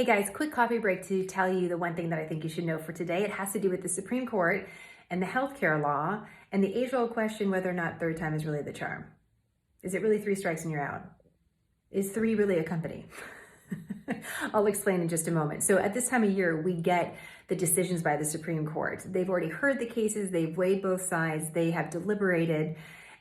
Hey guys, quick coffee break to tell you the one thing that I think you should know for today. It has to do with the Supreme Court and the healthcare law and the age-old question whether or not third time is really the charm. Is it really three strikes and you're out? Is three really a company? I'll explain in just a moment. So at this time of year, we get the decisions by the Supreme Court. They've already heard the cases, they've weighed both sides, they have deliberated,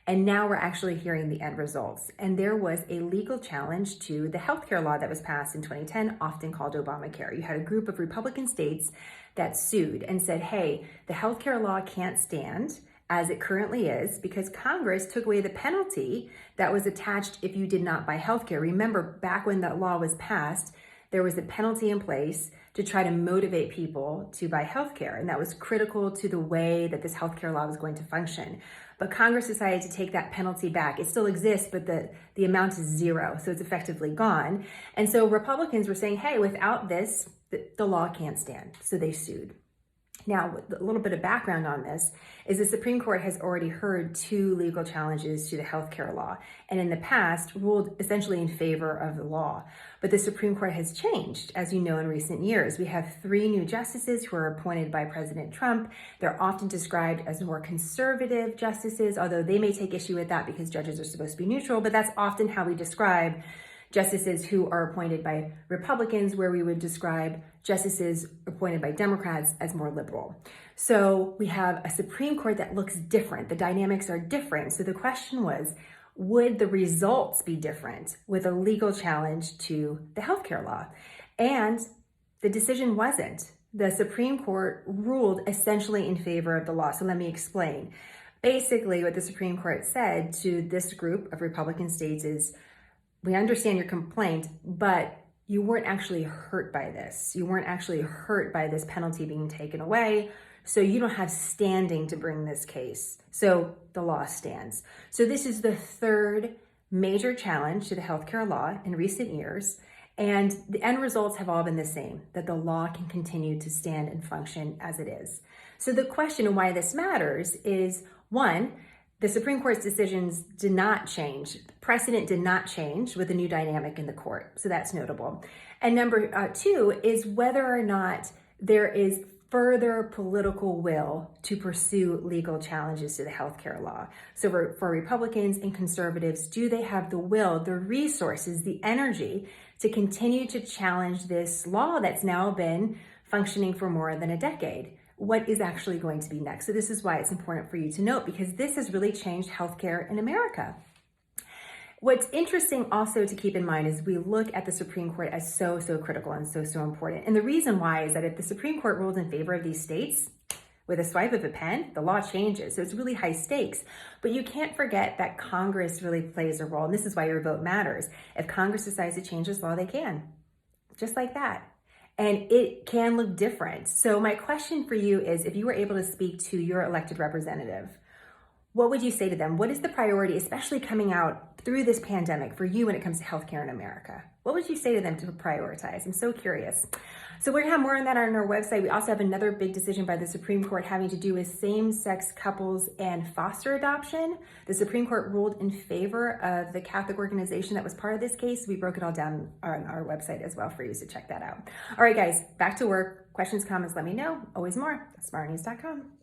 and now we're actually hearing the end results. And there was a legal challenge to the healthcare law that was passed in 2010, often called Obamacare. You had a group of Republican states that sued and said, hey, the healthcare law can't stand as it currently is because Congress took away the penalty that was attached if you did not buy healthcare. Remember, back when that law was passed, there was a penalty in place to try to motivate people to buy healthcare, and that was critical to the way that this healthcare law was going to function. But Congress decided to take that penalty back. It still exists, but the amount is zero, so it's effectively gone. And so Republicans were saying, hey, without this, the law can't stand, so they sued. Now, a little bit of background on this is the Supreme Court has already heard two legal challenges to the healthcare law, and in the past ruled essentially in favor of the law. But the Supreme Court has changed, as you know, in recent years. We have three new justices who are appointed by President Trump. They're often described as more conservative justices, although they may take issue with that because judges are supposed to be neutral, but that's often how we describe justices who are appointed by Republicans, where we would describe justices appointed by Democrats as more liberal. So we have a Supreme Court that looks different. The dynamics are different. So the question was, would the results be different with a legal challenge to the healthcare law? And the decision wasn't. The Supreme Court ruled essentially in favor of the law. So let me explain. Basically, what the Supreme Court said to this group of Republican states is, we understand your complaint, but you weren't actually hurt by this. You weren't actually hurt by this penalty being taken away. So you don't have standing to bring this case. So the law stands. So this is the third major challenge to the healthcare law in recent years. And the end results have all been the same, that the law can continue to stand and function as it is. So the question of why this matters is, one, the Supreme Court's decisions did not change. Precedent did not change with a new dynamic in the court. So that's notable. And number two is whether or not there is further political will to pursue legal challenges to the healthcare law. So for Republicans and conservatives, do they have the will, the resources, the energy to continue to challenge this law that's now been functioning for more than a decade? What is actually going to be next? So this is why it's important for you to note, because this has really changed healthcare in America. What's interesting also to keep in mind is we look at the Supreme Court as so critical and so important. And the reason why is that if the Supreme Court ruled in favor of these states, with a swipe of a pen, the law changes. So it's really high stakes. But you can't forget that Congress really plays a role. And this is why your vote matters. If Congress decides to change this law, they can. Just like that. And it can look different. So my question for you is, if you were able to speak to your elected representative, what would you say to them? What is the priority, especially coming out through this pandemic for you when it comes to healthcare in America? What would you say to them to prioritize? I'm so curious. So we're gonna have more on that on our website. We also have another big decision by the Supreme Court having to do with same-sex couples and foster adoption. The Supreme Court ruled in favor of the Catholic organization that was part of this case. We broke it all down on our website as well for you, so check that out. All right, guys, back to work. Questions, comments, let me know. Always more, smartnews.com.